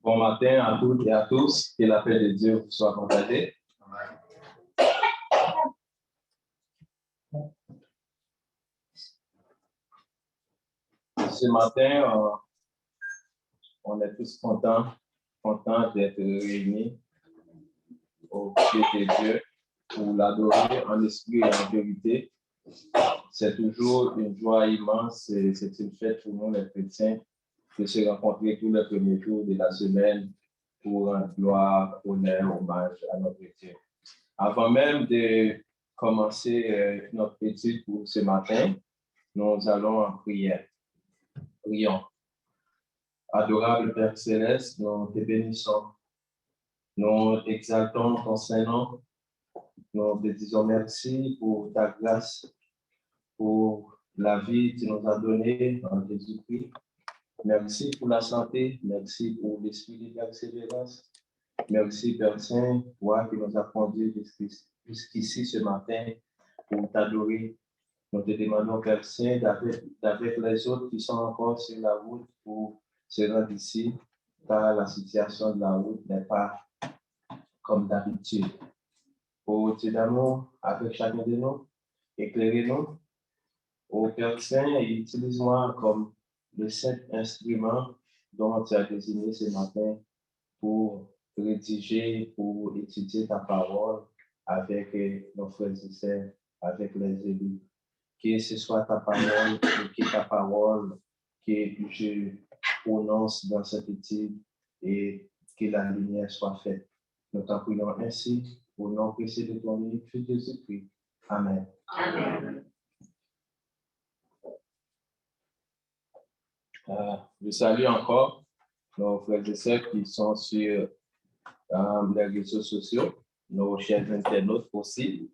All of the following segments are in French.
Bon matin à toutes et à tous, que la paix de Dieu vous soit partagée. Ce matin, on est tous contents d'être réunis au pied de Dieu pour l'adorer en esprit et en vérité. C'est toujours une joie immense et c'est une fête pour nous les chrétiens de se rencontrer tous les premiers jours de la semaine pour rendre gloire, honneur, hommage à notre Dieu. Avant même de commencer notre étude pour ce matin, nous allons en prière. Prions. Adorable Père Céleste, nous te bénissons. Nous exaltons ton Saint-Nom. Nous te disons merci pour ta grâce, pour la vie que tu nous as donnée en Jésus-Christ. Merci pour la santé, merci pour l'esprit de persévérance. Merci, Père Saint, toi qui nous as conduits jusqu'ici ce matin pour t'adorer. Nous te demandons, Père Saint, d'avec les autres qui sont encore sur la route pour se rendre ici, car la situation de la route n'est pas comme d'habitude. Pour Dieu d'amour, avec chacun de nous, éclairez-nous. Ô Père Saint, utilise-moi comme le saint instrument dont tu as désigné ce matin pour rédiger, pour étudier ta parole avec nos frères et sœurs, avec les élus. Que ce soit ta parole, que ta parole que je prononce dans cette étude et que la lumière soit faite. Nous t'en prions ainsi au nom précieux de ton unique Fils Jésus-Christ. Amen. Amen. Je salue encore nos frères et sœurs qui sont sur les réseaux sociaux, nos chers internautes aussi.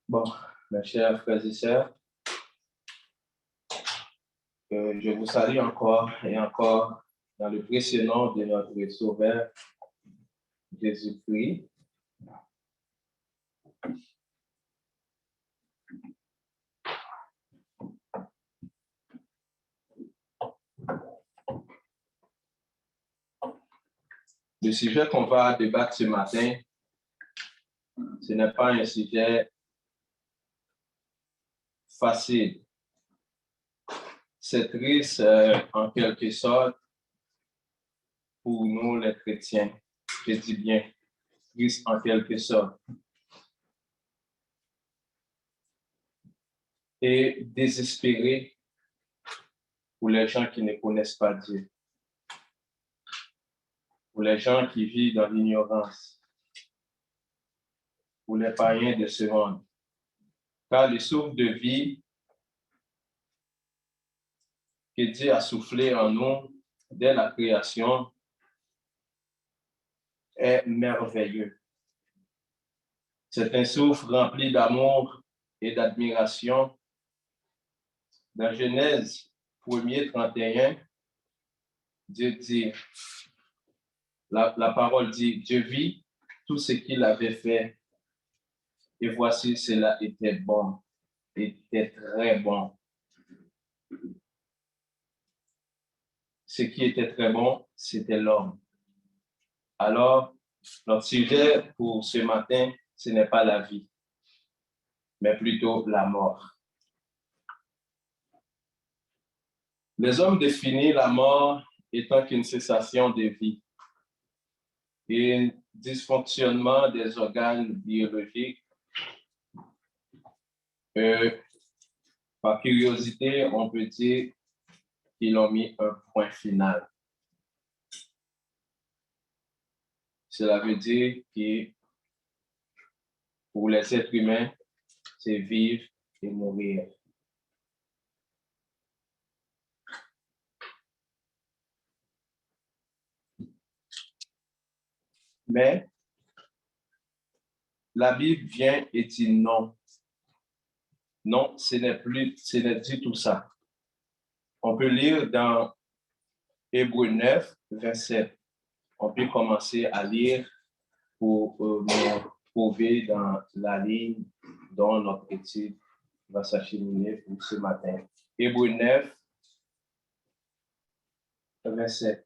Bon, mes chers frères et sœurs, je vous salue encore et encore dans le précieux nom de notre Sauveur Jésus-Christ. Le sujet qu'on va débattre ce matin, ce n'est pas un sujet facile. C'est triste en quelque sorte pour nous les chrétiens. Je dis bien triste en quelque sorte. Et désespéré pour les gens qui ne connaissent pas Dieu. Pour les gens qui vivent dans l'ignorance. Pour les païens de ce monde. Car le souffle de vie que Dieu a soufflé en nous dès la création est merveilleux. C'est un souffle rempli d'amour et d'admiration. Dans Genèse 1er 31, Dieu dit, la parole dit, Dieu vit tout ce qu'il avait fait et voici cela était bon, était très bon. Ce qui était très bon, c'était l'homme. Alors, notre sujet pour ce matin, ce n'est pas la vie, mais plutôt la mort. Les hommes définissent la mort étant qu'une cessation de vie et un dysfonctionnement des organes biologiques. Par curiosité, on peut dire qu'ils ont mis un point final. Cela veut dire que Pour les êtres humains, c'est vivre et mourir. Mais la Bible vient et dit non. Non, ce n'est du tout ça. On peut lire dans Hébreux 9, verset. On peut commencer à lire pour nous trouver dans la ligne dont notre étude va s'acheminer pour ce matin. Hébreux 9, verset.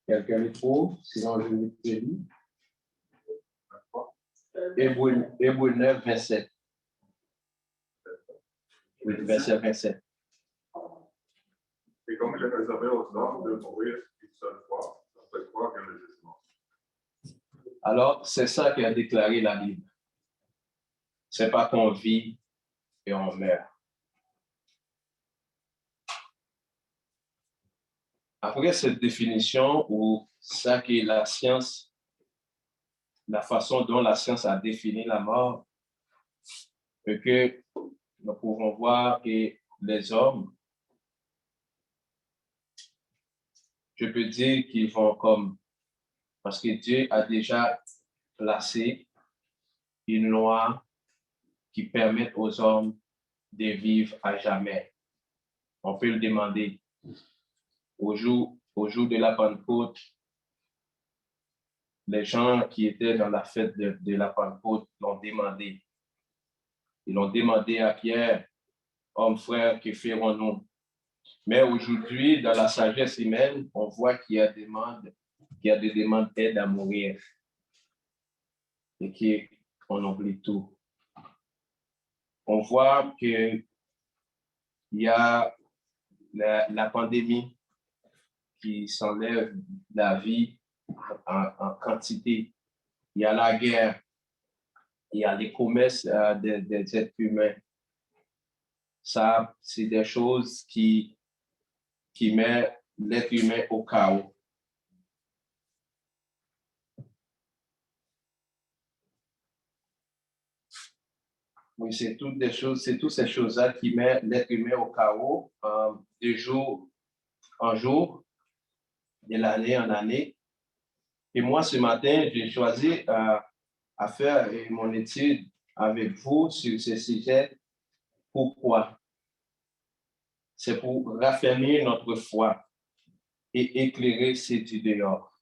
Quelqu'un le trouve? Sinon, je vais te lire. Hébreux 9, 27. Oui, verset 27. Et comme il est réservé aux hommes de mourir une seule fois, après quoi vient le jugement. Alors, c'est ça qui a déclaré la Bible. C'est pas qu'on vit et on meurt. Après cette définition, ou ça qui est la science, la façon dont la science a défini la mort, et que nous pouvons voir que les hommes, je peux dire qu'ils vont comme, parce que Dieu a déjà placé une loi qui permet aux hommes de vivre à jamais. On peut le demander. Au jour de la Pentecôte, les gens qui étaient dans la fête de la Pentecôte l'ont demandé. Ils l'ont demandé à Pierre, homme frère, que ferons-nous? Mais aujourd'hui, dans la sagesse humaine, on voit qu'il y a des demandes d'aide à mourir et qu'on oublie tout. On voit qu'il y a la pandémie qui s'enlève la vie en quantité. Il y a la guerre, il y a les commerces des êtres humains. Ça, c'est des choses qui mettent l'être humain au chaos. Oui, c'est toutes ces choses-là qui mettent l'être humain au chaos de jour en jour, de l'année en année. Et moi, ce matin, j'ai choisi à faire mon étude avec vous sur ce sujet. Pourquoi? C'est pour raffermir notre foi et éclairer ce du dehors.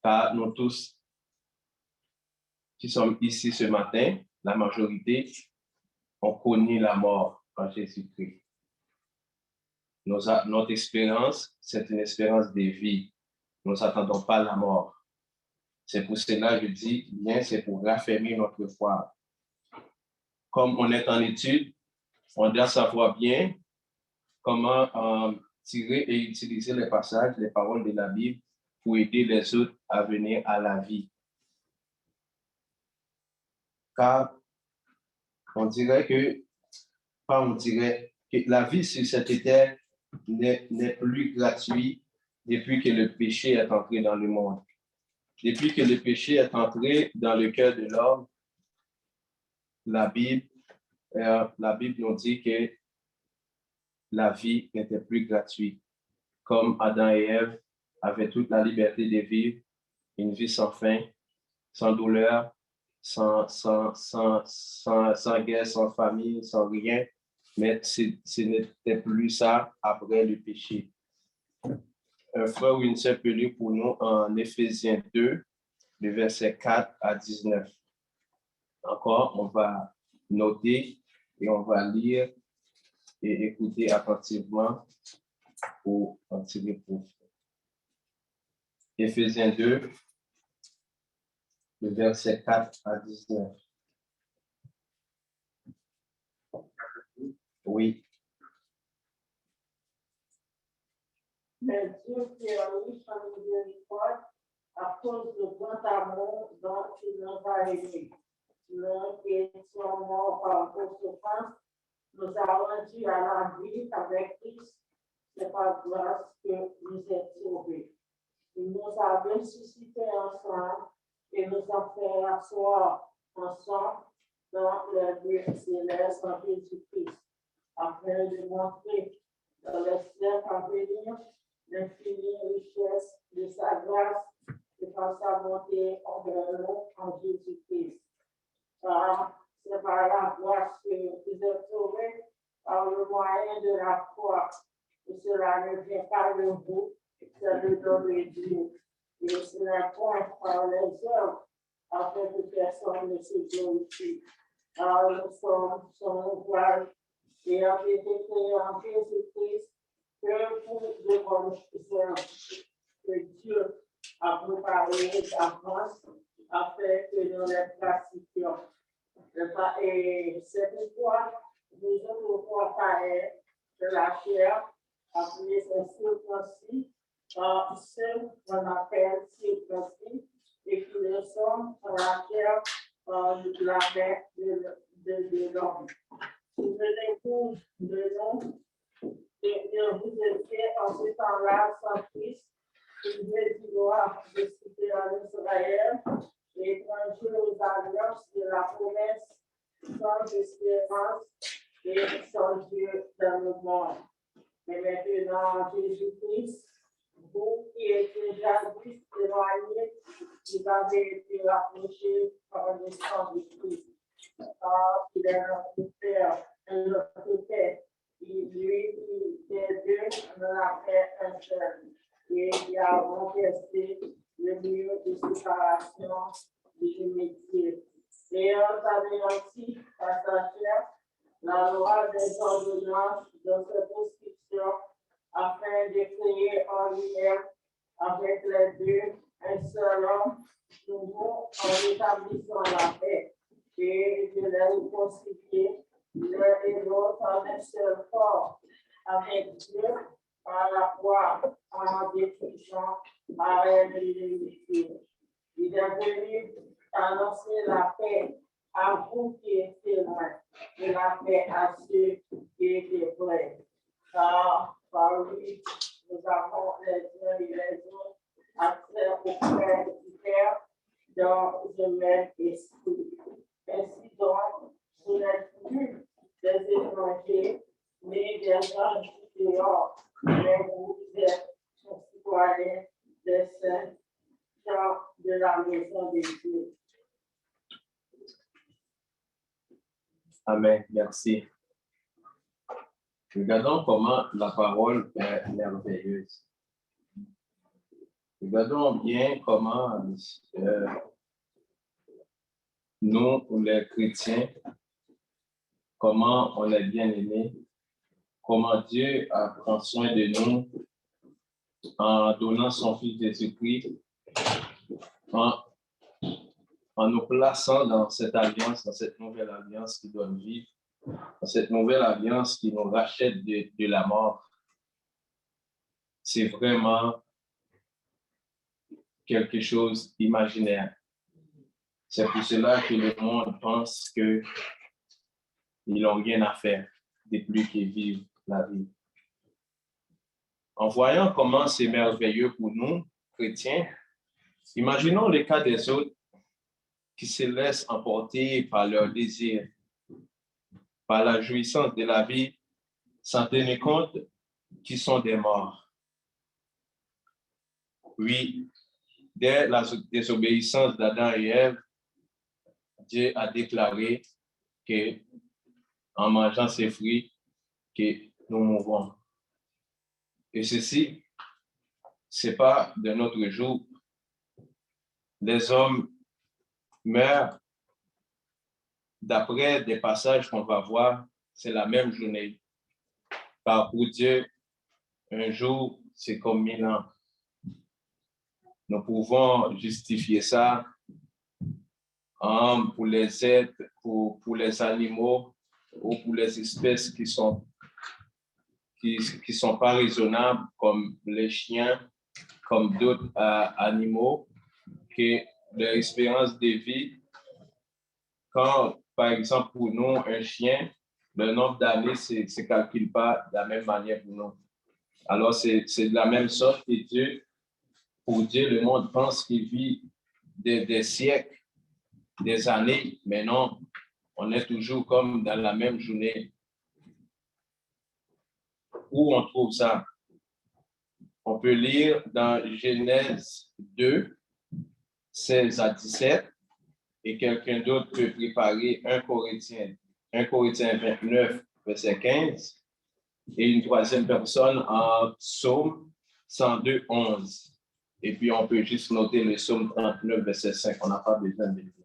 Car nous tous qui sommes ici ce matin, la majorité, on connaît la mort en Jésus-Christ. Notre expérience, c'est une expérience de vie. Nous n'attendons pas la mort. C'est pour cela que je dis, bien, c'est pour raffermir notre foi. Comme on est en étude, on doit savoir bien comment tirer et utiliser les passages, les paroles de la Bible pour aider les autres à venir à la vie. Car on dirait que la vie sur cette terre n'est plus gratuite depuis que le péché est entré dans le monde. Depuis que le péché est entré dans le cœur de l'homme, la Bible nous dit que la vie n'était plus gratuite. Comme Adam et Ève avaient toute la liberté de vivre une vie sans fin, sans douleur, sans guerre, sans famille, sans rien. Mais ce n'était plus ça après le péché. Un frère ou une sœur peut lire pour nous en Éphésiens 2, le verset 4 à 19. Encore, on va noter et on va lire et écouter attentivement pour en tirer profit. Éphésiens 2, le verset 4 à 19. Oui. Mais Dieu qui est riche en miséricorde, à cause de grand amour dont il nous a aimés. Nous qui étions morts par vos souffrances, nous a rendus à la vie avec Christ. C'est par grâce que vous êtes sauvés. Il nous a ressuscités ensemble et nous a fait asseoir ensemble dans le lieu céleste en Jésus-Christ, afin de montrer dans le ciel à venir l'infinie richesse de sa grâce et par sa bonté envers nous en Jésus-Christ. C'est par la grâce que vous êtes sauvés par le moyen de la foi. Et cela ne vient pas de vous, c'est le don de Dieu. Et ce n'est point par les œuvres, afin que personne ne se glorifie. Car nous sommes son ouvrage et avons été créés en Jésus-Christ que pour de bonnes œuvres que Dieu a préparées d'avance afin que nous les pratiquions. Et c'est pourquoi nous autres forfaits de la chair, appelés circoncis, ceux qu'on appelle circoncis, et qui le sont dans la chair de la main de l'homme. Souvenez-vous de nous, et vous étiez en ce temps-là sans Christ, une vieille gloire de cité en Israël, et étrangers aux alliances de la promesse, sans espérance et sans Dieu dans le monde. Mais maintenant, Jésus-Christ, vous qui étiez jadis éloignés, vous avez été rapprochés par le sang de Christ. Car il est notre Père et notre Père. Lui qui est Dieu nous a fait un seul. Et il a renversé le mur de séparation de l'immédiat. Et on anéantit par sa chair la loi des ordonnances de cette prescription afin de créer en lui-même avec les deux un seul homme nouveau en établissant la paix et de les réconcilier l'un et l'autre en un seul corps avec Dieu par la foi en détruisant par l'unité. Il est venu annoncer la paix à vous qui étiez loin et la paix à ceux qui étaient près. Car par lui, nous avons les uns et les autres accès auprès du Père dans le même esprit. Ainsi donc, vous n'êtes plus des étrangers, mais des gens du dehors, mais vous êtes citoyens des saints, gens de la maison de Dieu. Amen. Merci. Regardons comment la parole est merveilleuse. Regardons bien comment nous, les chrétiens, comment on est bien aimés, comment Dieu a pris soin de nous en donnant son Fils Jésus-Christ, en nous plaçant dans cette alliance, dans cette nouvelle alliance qui donne vie, dans cette nouvelle alliance qui nous rachète de la mort. C'est vraiment quelque chose d'imaginaire. C'est pour cela que le monde pense qu'ils n'ont rien à faire de plus que vivre la vie. En voyant comment c'est merveilleux pour nous, chrétiens, imaginons le cas des autres qui se laissent emporter par leur désir, par la jouissance de la vie, sans tenir compte qu'ils sont des morts. Oui, dès la désobéissance d'Adam et Ève, Dieu a déclaré que en mangeant ces fruits, que nous mourrons. Et ceci, ce n'est pas de notre jour. Les hommes meurent. D'après des passages qu'on va voir, c'est la même journée. Car pour Dieu, un jour, c'est comme 1000 ans. Nous pouvons justifier ça pour les êtres, pour les animaux ou pour les espèces qui sont qui sont pas raisonnables, comme les chiens, comme d'autres animaux, que leur espérance de vie, quand, par exemple, pour nous, un chien, le nombre d'années ne se calcule pas de la même manière pour nous. Alors, c'est de la même sorte que Dieu, pour Dieu, le monde pense qu'il vit des siècles, des années, mais non, on est toujours comme dans la même journée. Où on trouve ça? On peut lire dans Genèse 2, 16 à 17, et quelqu'un d'autre peut préparer 1 Corinthiens 29, verset 15, et une troisième personne en Psaume 102, 11. Et puis, on peut juste noter le Psaume 39, verset 5. On n'a pas besoin de le dire.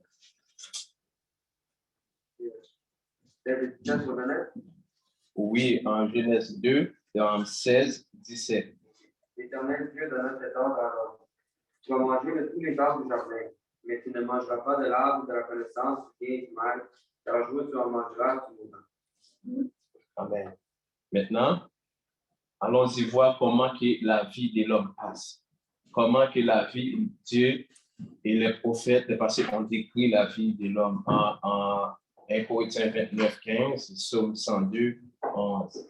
Oui, en Genèse 2, dans 16, 17. L'Éternel Dieu donna cet ordre à l'homme. Tu vas manger de tous les arbres du jardin, mais tu ne mangeras pas de l'arbre de la connaissance du bien et du mal, car jour où tu en mangeras, tu mourras. Amen. Maintenant, allons-y voir comment que la vie de l'homme passe. Comment que la vie, Dieu et les prophètes, parce qu'on décrit la vie de l'homme en 1 Corinthiens 29, 15, Psaume 102, 11.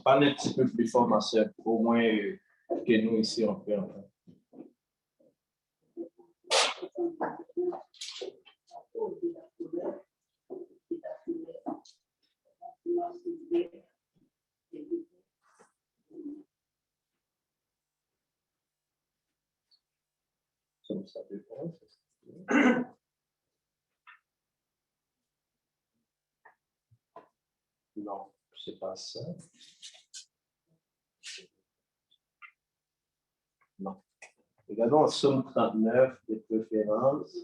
Parle un petit peu plus fort, ma soeur, au moins que nous ici, on peut entendre. Ça dépend. Non, c'est pas ça. Non. Regardons Psaume 39 de préférence.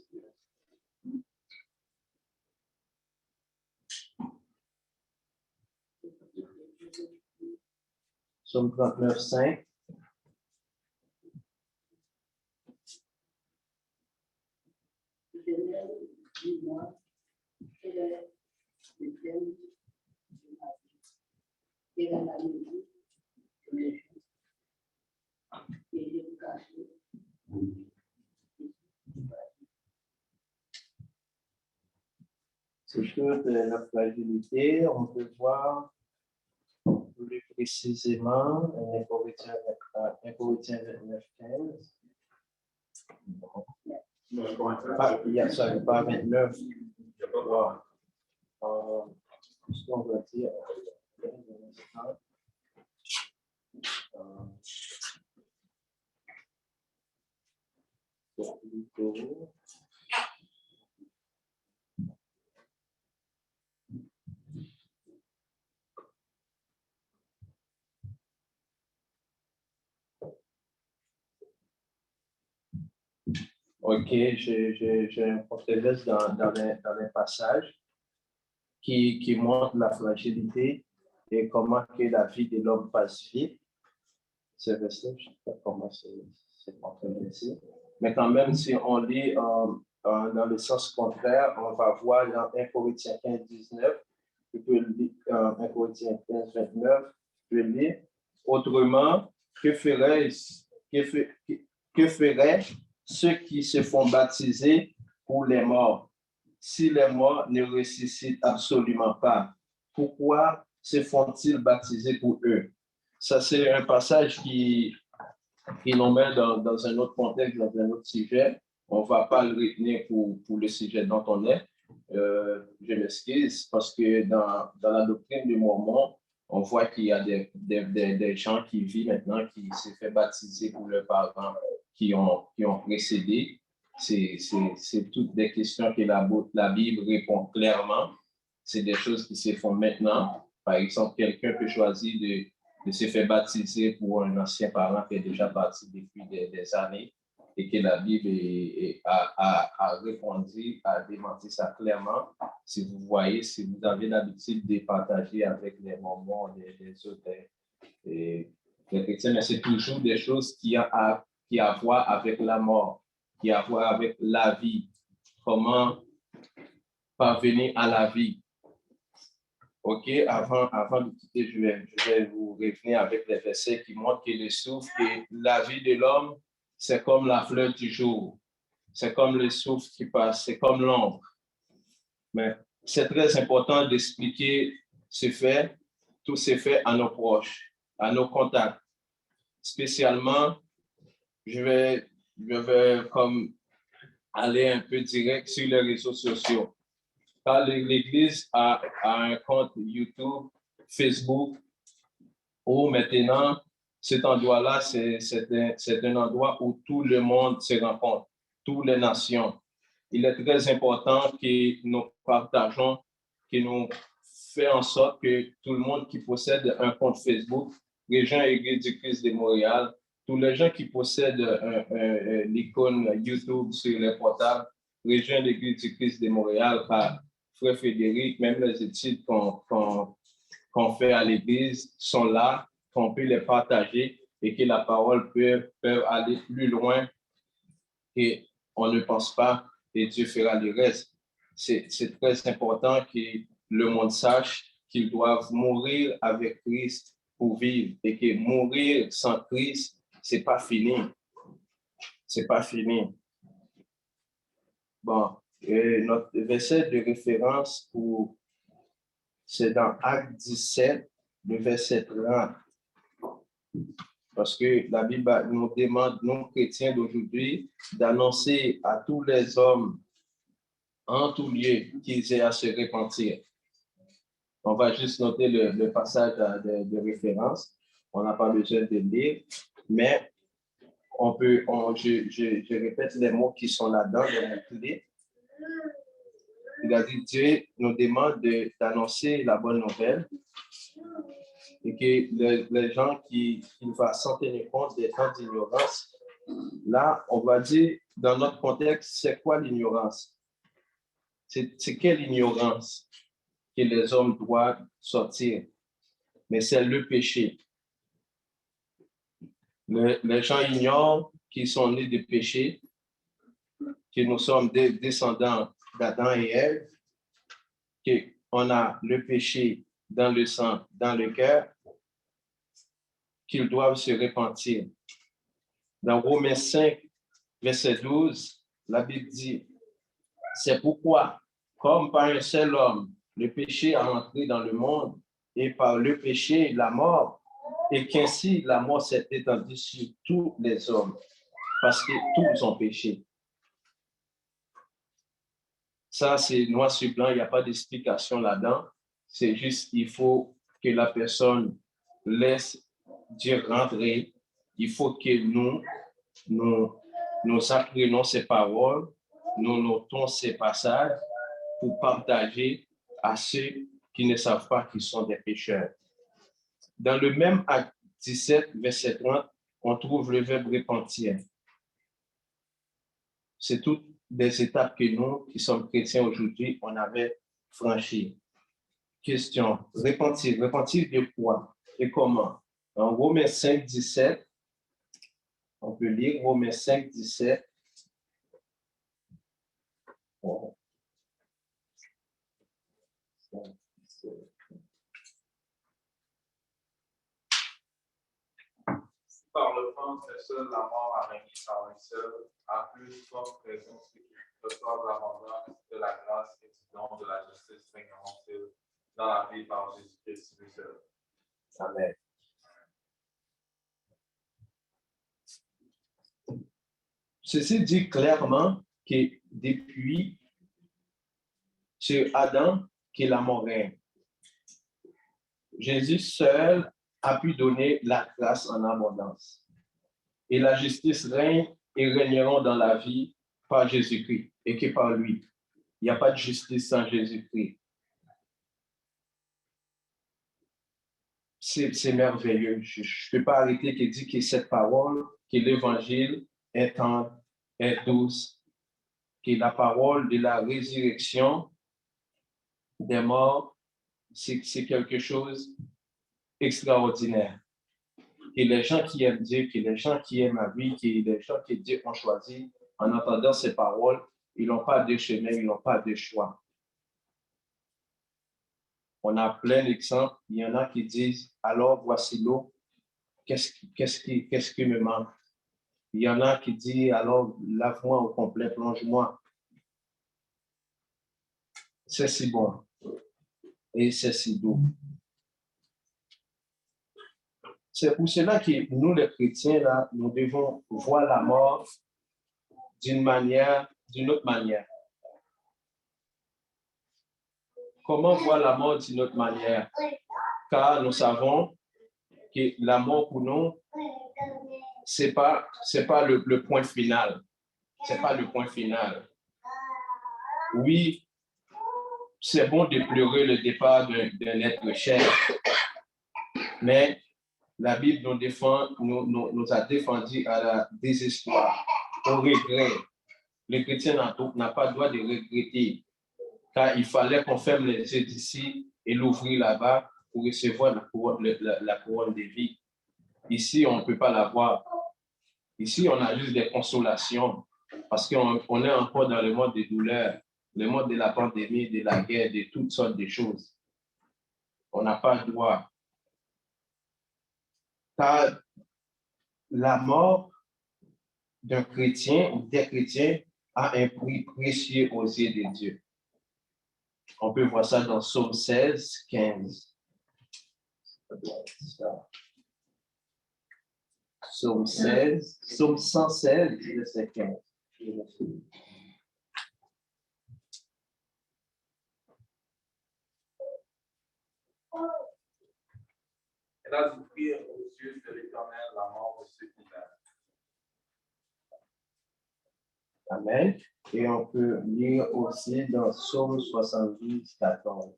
Psaume 39, 5. C'est sûr que la fragilité, on peut voir plus précisément 1 Corinthiens 29, 15. Il y a ça, pas 29. Wow. Qu'est-ce qu'on va dire? OK, j'ai un portrait dans les passages qui montre la fragilité et comment que la vie de l'homme passe vite. C'est resté, je ne sais pas comment c'est portrait ici. Mais quand même, si on lit dans le sens contraire, on va voir dans 1 Corinthiens 15, 19, tu peux lire 1 Corinthiens 15, 29, tu peux lire. Autrement, que feraient ceux qui se font baptiser pour les morts? Si les morts ne ressuscitent absolument pas, pourquoi se font-ils baptiser pour eux? Ça, c'est un passage qui nous met dans un autre contexte, dans un autre sujet. On ne va pas le retenir pour le sujet dont on est. Je m'excuse parce que dans la doctrine du Mormon, on voit qu'il y a des gens qui vivent maintenant, qui se font baptiser pour leurs parents qui ont précédé. C'est toutes des questions que la Bible répond clairement. C'est des choses qui se font maintenant. Par exemple, quelqu'un peut choisir de se faire baptiser pour un ancien parent qui est déjà parti depuis des années et que la Bible a répondu, a démenti ça clairement. Si vous voyez, si vous avez l'habitude de partager avec les Mormons, les autres les chrétiens, mais c'est toujours des choses qui ont à voir avec la mort, qui ont à voir avec la vie. Comment parvenir à la vie. OK, avant de quitter, je vais vous revenir avec les versets qui montrent que le souffle, que la vie de l'homme, c'est comme la fleur du jour. C'est comme le souffle qui passe, c'est comme l'ombre. Mais c'est très important d'expliquer ce fait, tous ces faits à nos proches, à nos contacts. Spécialement, je vais comme aller un peu direct sur les réseaux sociaux. Car l'Église a un compte YouTube, Facebook, où maintenant, cet endroit-là, c'est un endroit où tout le monde se rencontre, toutes les nations. Il est très important que nous partageons, que nous faisons en sorte que tout le monde qui possède un compte Facebook, Région Église du Christ de Montréal, tous les gens qui possèdent l'icône YouTube sur les portables, Région Église du Christ de Montréal, par Frère Frédéric, même les études qu'on fait à l'Église sont là, qu'on peut les partager et que la parole peut aller plus loin et on ne pense pas et Dieu fera le reste. C'est très important que le monde sache qu'ils doivent mourir avec Christ pour vivre et que mourir sans Christ, c'est pas fini. C'est pas fini. Bon, notre verset de référence c'est dans Actes 17, le verset 30. Parce que la Bible nous demande, nous chrétiens d'aujourd'hui, d'annoncer à tous les hommes en tout lieu qu'ils aient à se repentir. On va juste noter le passage de référence. On n'a pas besoin de lire, mais je répète les mots qui sont là-dedans, les mots clés. Il a dit, Dieu nous demande d'annoncer la bonne nouvelle et que les gens qui vont s'en tenir compte des temps d'ignorance, là, on va dire, dans notre contexte, c'est quoi l'ignorance? C'est quelle ignorance que les hommes doivent sortir? Mais c'est le péché. Les gens ignorent qu'ils sont nés de péché, que nous sommes des descendants d'Adam et Ève, qu'on a le péché dans le sang, dans le cœur, qu'ils doivent se repentir. Dans Romains 5, verset 12, la Bible dit, c'est pourquoi, comme par un seul homme, le péché a entré dans le monde, et par le péché, la mort, et qu'ainsi la mort s'est étendue sur tous les hommes, parce que tous ont péché. Ça, c'est noir sur blanc, il n'y a pas d'explication là-dedans. C'est juste qu'il faut que la personne laisse Dieu rentrer. Il faut que nous apprenons ces paroles, nous notons ces passages pour partager à ceux qui ne savent pas qu'ils sont des pécheurs. Dans le même acte 17, verset 30, on trouve le verbe repentir. C'est toutes des étapes que nous, qui sommes chrétiens aujourd'hui, on avait franchies. Question, repentir de quoi et comment? En Romains 5, 17, on peut lire Romains 5, 17. Bon. Par le fait que seule la mort a régné par un seul, à plus forte raison ceux qui reçoivent l'abondance de la grâce et du don de la justice régneront-ils dans la vie par Jésus-Christ le seul. Amen. Ceci dit clairement que depuis sur Adam que la mort règne. Jésus seul a pu donner la grâce en abondance. Et la justice règne et régneront dans la vie par Jésus-Christ et que par lui. Il n'y a pas de justice sans Jésus-Christ. C'est merveilleux. Je ne peux pas arrêter de dire que cette parole, que l'évangile est tendre, est douce, que la parole de la résurrection des morts, c'est quelque chose d'extraordinaire. que les gens qui aiment Dieu, que les gens qui aiment la vie, que les gens que Dieu ont choisi, en entendant ces paroles, ils n'ont pas de chemin, ils n'ont pas de choix. On a plein d'exemples. Il y en a qui disent, alors voici l'eau, qu'est-ce qui me manque? Il y en a qui disent, alors lave-moi au complet, plonge-moi. C'est si bon et c'est si doux. C'est pour cela que nous, les chrétiens, là, nous devons voir la mort d'une autre manière. Comment voir la mort d'une autre manière? Car nous savons que la mort pour nous, c'est pas le point final. C'est pas le point final. Oui, c'est bon de pleurer le départ d'un être cher, mais la Bible nous a défendu à la désespoir, au regret. Le chrétien n'a pas le droit de regretter, car il fallait qu'on ferme les yeux d'ici et l'ouvrir là-bas pour recevoir la couronne de vie. Ici, on ne peut pas l'avoir. Ici, on a juste des consolations, parce qu'on est encore dans le monde des douleurs, le monde de la pandémie, de la guerre, de toutes sortes de choses. On n'a pas le droit. Car la mort d'un chrétien ou des chrétiens a un prix précieux aux yeux de Dieu. On peut voir ça dans Psaume 16, 15. Psaume 116, verset 15. Elle a du prix aux yeux de l'Éternel la mort de ceux qui l'aiment. Amen. Et on peut lire aussi dans Psaume 72, 14.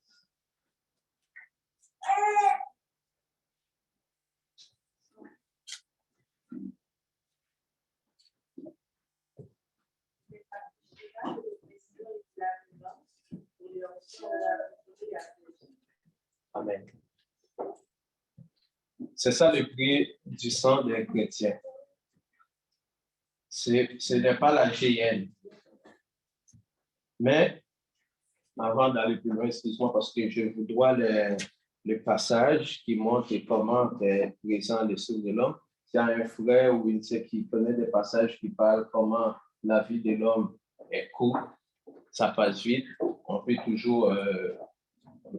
Amen. C'est ça le prix du sang des chrétiens. Ce n'est pas la GN. Mais, avant d'aller plus loin, excuse-moi, parce que je vous dois le passage qui montre comment est présent le Sceau de l'homme. S'il y a un frère ou une sœur qui connaît des passages qui parlent comment la vie de l'homme est courte, ça passe vite, on peut toujours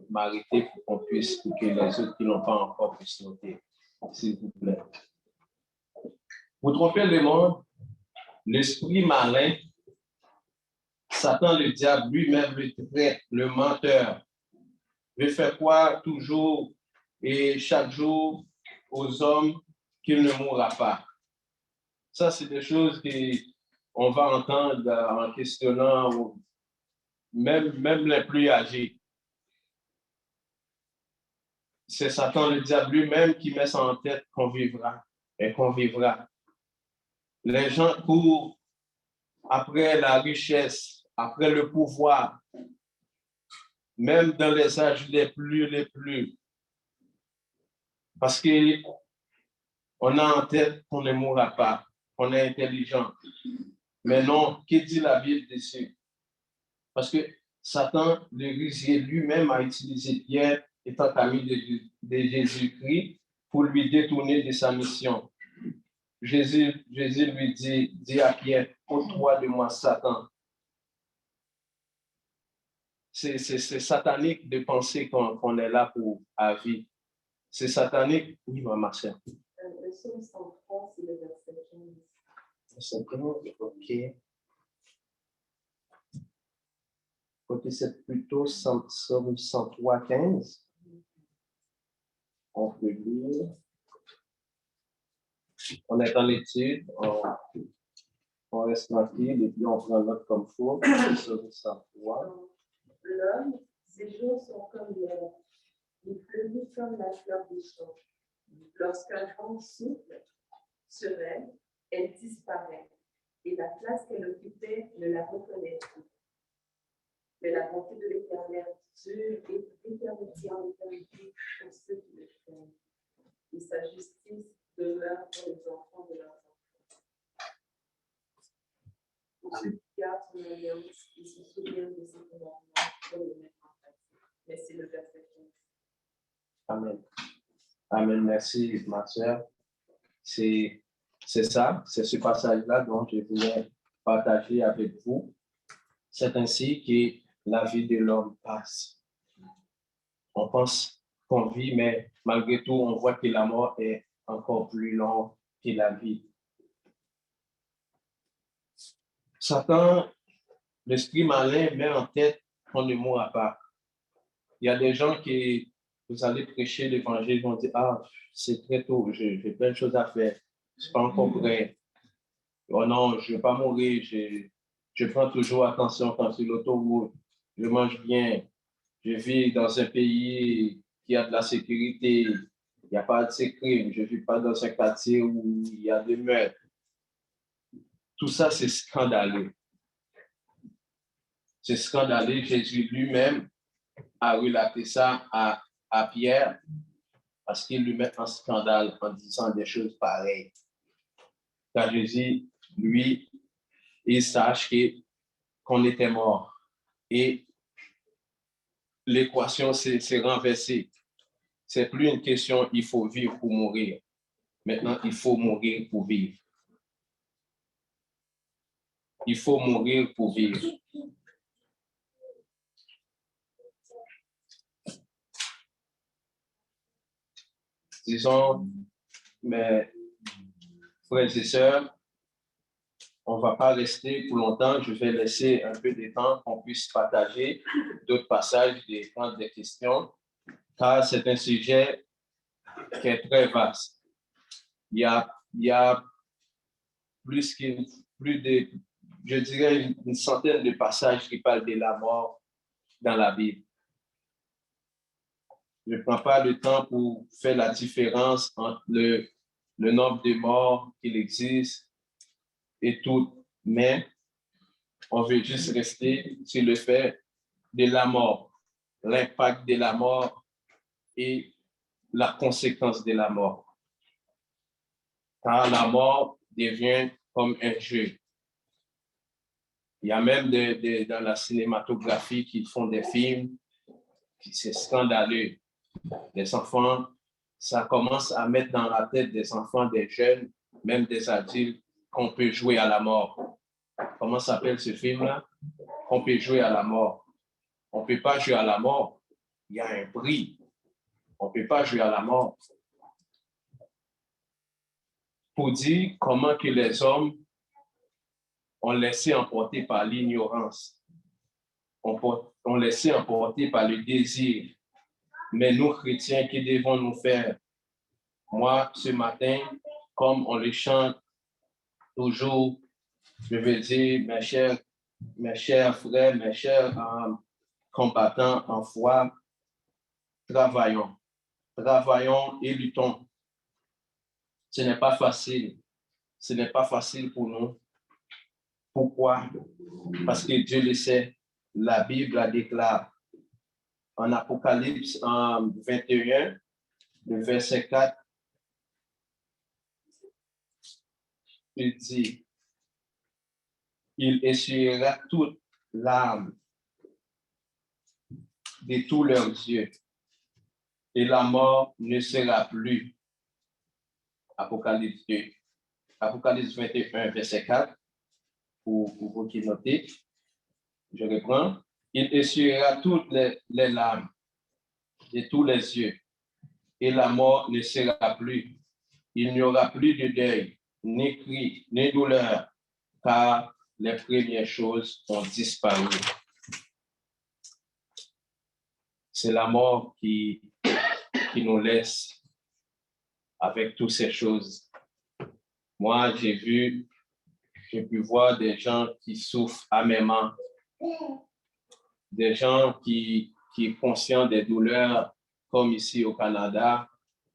m'arrêter pour que les autres qui n'ont pas encore puissent noter, s'il vous plaît. Pour tromper le monde, l'esprit malin, Satan, le diable, lui-même, le traite, le menteur, veut faire croire toujours et chaque jour aux hommes qu'il ne mourra pas. Ça, c'est des choses qu'on va entendre en questionnant même les plus âgés. C'est Satan, le diable lui-même, qui met ça en tête qu'on vivra et qu'on vivra. Les gens courent après la richesse, après le pouvoir, même dans les âges les plus. Parce qu'on a en tête qu'on ne mourra pas, qu'on est intelligent. Mais non, que dit la Bible dessus? Parce que Satan, le risier lui-même, a utilisé Pierre, étant ami de Jésus-Christ, pour lui détourner de sa mission. Jésus lui dit à Pierre, ôte-toi de moi, Satan. C'est satanique de penser qu'on est là à vie. C'est satanique. Oui, ma soeur. Le psaume 103, c'est le verset 15. Verset 15, ok. Ok, c'est plutôt psaume 103, 15. On peut lire. On est dans l'étude, on reste tranquille et puis on prend note comme faut. Psaume 103. L'homme, ses jours sont comme l'herbe. Il fleurit comme la fleur des champs. Lorsqu'un vent souffle sur elle, elle disparaît, et la place qu'elle occupait ne la reconnaît plus. Mais la bonté de l'Éternel dure et d'éternité en éternité pour ceux qui le craignent. Et sa justice de Merci, ma sœur. C'est ça, c'est ce passage-là dont je voulais partager avec vous. C'est ainsi que la vie de l'homme passe. On pense qu'on vit, mais malgré tout, on voit que la mort est encore plus longue que la vie. Satan, l'esprit malin, met en tête qu'on ne mourra pas. Il y a des gens qui, vous allez prêcher l'évangile, vont dire, ah, c'est très tôt, j'ai plein de choses à faire, je ne suis pas encore prêt. Oh non, je ne vais pas mourir, je prends toujours attention quand sur l'autoroute, je mange bien, je vis dans un pays qui a de la sécurité, il n'y a pas de crime, je ne vis pas dans un quartier où il y a des meurtres. Tout ça, c'est scandaleux. C'est scandaleux. Jésus lui-même a relaté ça à Pierre parce qu'il lui met en scandale en disant des choses pareilles. Car Jésus, lui, il sache qu'on était mort. Et l'équation s'est renversée. C'est plus une question, il faut vivre pour mourir. Maintenant, il faut mourir pour vivre. Il faut mourir pour vivre. Disons, mes frères et sœurs, on ne va pas rester pour longtemps. Je vais laisser un peu de temps qu'on puisse partager d'autres passages, prendre des questions, car c'est un sujet qui est très vaste. Il y a je dirais, une centaine de passages qui parlent de la mort dans la Bible. Je ne prends pas le temps pour faire la différence entre le nombre de morts qu'il existe et tout, mais on veut juste rester sur le fait de la mort, l'impact de la mort et la conséquence de la mort. Car la mort devient comme un jeu. Il y a même dans la cinématographie qui font des films, c'est scandaleux. Les enfants, ça commence à mettre dans la tête des enfants, des jeunes, même des adultes, qu'on peut jouer à la mort. Comment s'appelle ce film-là? On peut jouer à la mort. On ne peut pas jouer à la mort. Il y a un prix. On ne peut pas jouer à la mort. Pour dire comment que les hommes ont laissé emporter par l'ignorance, ont laissé emporter par le désir. Mais nous, chrétiens, que devons-nous faire? Moi, ce matin, comme on le chante toujours, je veux dire, mes chers frères, mes chers combattants en foi, travaillons et luttons. Ce n'est pas facile. Ce n'est pas facile pour nous. Pourquoi? Parce que Dieu le sait. La Bible la déclare. En Apocalypse 21, le verset 4, il dit, il essuiera toute larme de tous leurs yeux, et la mort ne sera plus. Apocalypse 2. Apocalypse 21, verset 4, pour vous qui notez, je reprends. Il essuiera toutes les larmes de tous les yeux, et la mort ne sera plus. Il n'y aura plus de deuil, ni cri, ni douleur, car les premières choses ont disparu. C'est la mort qui nous laisse avec toutes ces choses. Moi, j'ai pu voir des gens qui souffrent amèrement, des gens qui sont conscients des douleurs, comme ici au Canada,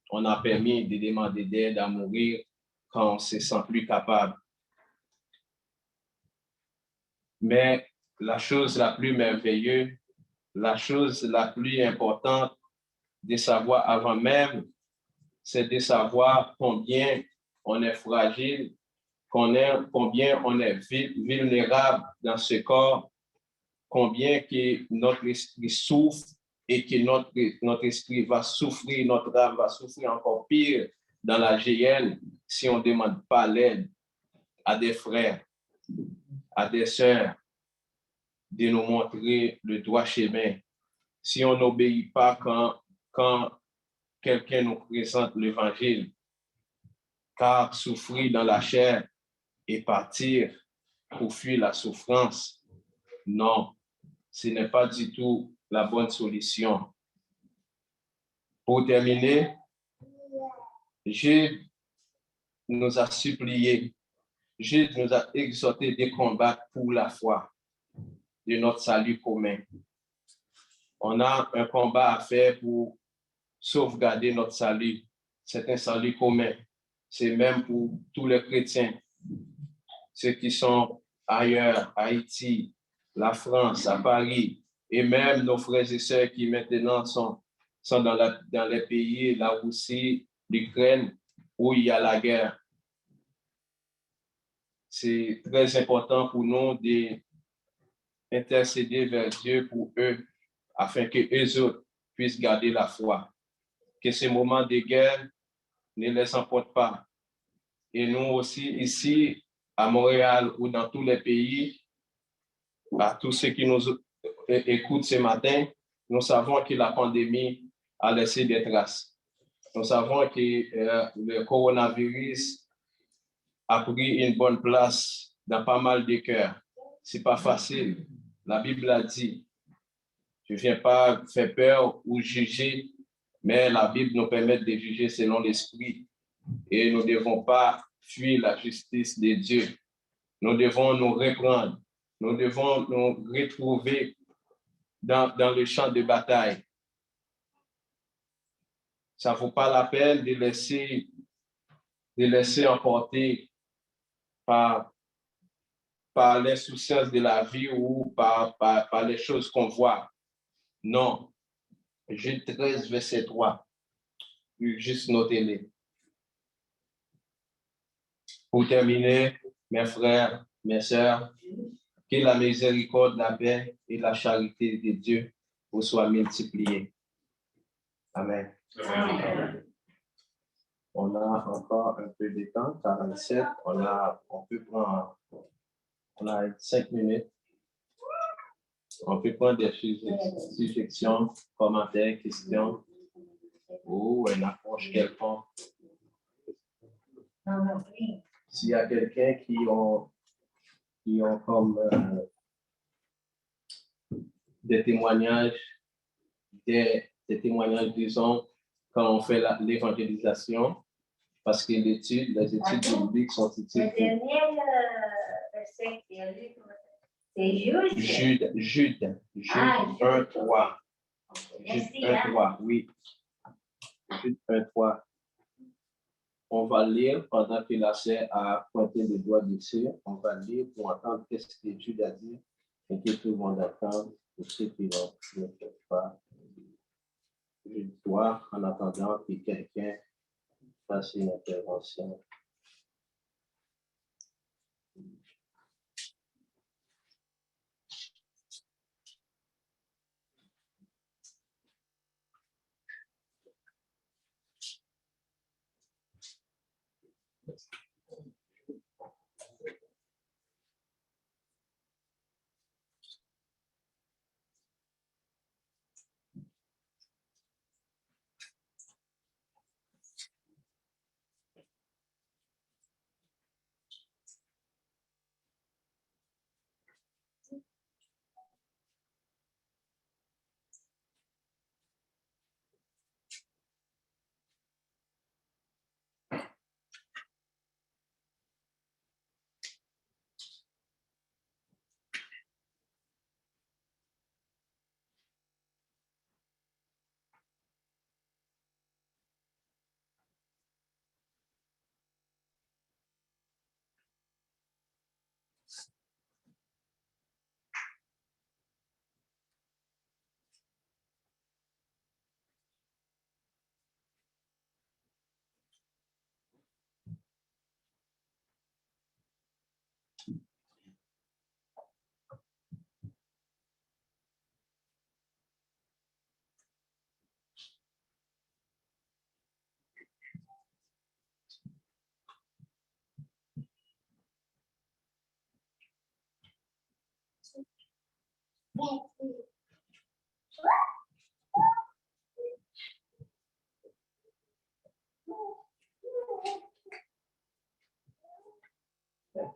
on a permis de demander d'aide à mourir quand on ne se sent plus capable. Mais la chose la plus merveilleuse, la chose la plus importante de savoir avant même, c'est de savoir combien on est fragile, combien on est vulnérable dans ce corps, combien que notre esprit souffre et que notre esprit va souffrir, notre âme va souffrir encore pire dans la GN si on ne demande pas l'aide à des frères, à des sœurs, de nous montrer le droit chemin. Si on n'obéit pas quand quelqu'un nous présente l'évangile, car souffrir dans la chair et partir pour fuir la souffrance, non, ce n'est pas du tout la bonne solution. Pour terminer, Jude nous a supplié, Jude nous a exhorté de combattre pour la foi de notre salut commun. On a un combat à faire pour sauvegarder notre salut. C'est un salut commun. C'est même pour tous les chrétiens, ceux qui sont ailleurs, Haïti, la France, à Paris, et même nos frères et sœurs qui maintenant sont dans les pays, la Russie, l'Ukraine, où il y a la guerre. C'est très important pour nous d'intercéder vers Dieu pour eux, afin que eux autres puissent garder la foi. Que ces moments de guerre ne les emportent pas. Et nous aussi, ici, à Montréal ou dans tous les pays, à tous ceux qui nous écoutent ce matin, nous savons que la pandémie a laissé des traces. Nous savons que le coronavirus a pris une bonne place dans pas mal de cœurs. C'est pas facile. La Bible a dit, je ne viens pas faire peur ou juger, mais la Bible nous permet de juger selon l'esprit. Et nous ne devons pas fuir la justice de Dieu. Nous devons nous reprendre. Nous devons nous retrouver dans le champ de bataille. Ça ne vaut pas la peine de laisser emporter par l'insouciance de la vie ou par les choses qu'on voit. Non. Jude 13, verset 3. Juste notez-les. Pour terminer, mes frères, mes sœurs, que la miséricorde, la paix et la charité de Dieu vous soient multipliées. Amen. Amen. On a encore un peu de temps, 47. On a 5 minutes. On peut prendre des suggestions, commentaires, questions ou une approche quelconque. S'il y a quelqu'un qui ont comme des témoignages, disons, quand on fait l'évangélisation, parce que les études bibliques sont utiles. Le dernier verset qui a lu, c'est Jude 1, 3. Jude 1, 3, oui. Jude 1, 3. On va lire pendant que la sœur a pointé le doigt dessus. On va lire pour entendre ce que Jude a dit et que tout le monde attend pour ceux qui ne peuvent pas. Jude 3, en attendant que quelqu'un fasse une intervention.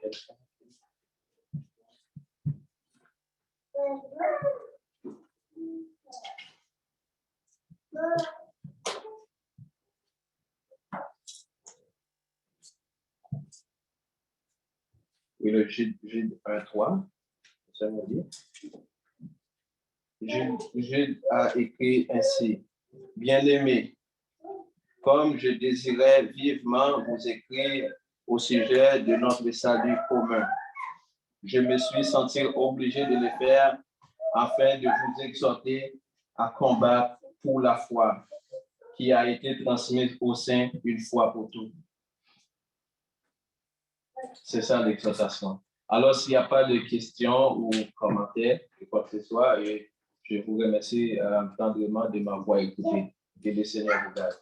quelqu'un. Oui, le Jude 1:3, ça veut dire. Jude a écrit ainsi: Bien-aimés, comme je désirais vivement vous écrire au sujet de notre salut commun, je me suis senti obligé de le faire afin de vous exhorter à combattre pour la foi qui a été transmise aux saints une fois pour toutes. C'est ça l'exhortation. Alors, s'il n'y a pas de questions ou commentaires, quoi que ce soit, je vous remercie tendrement de m'avoir écouté. Que le Seigneur vous garde.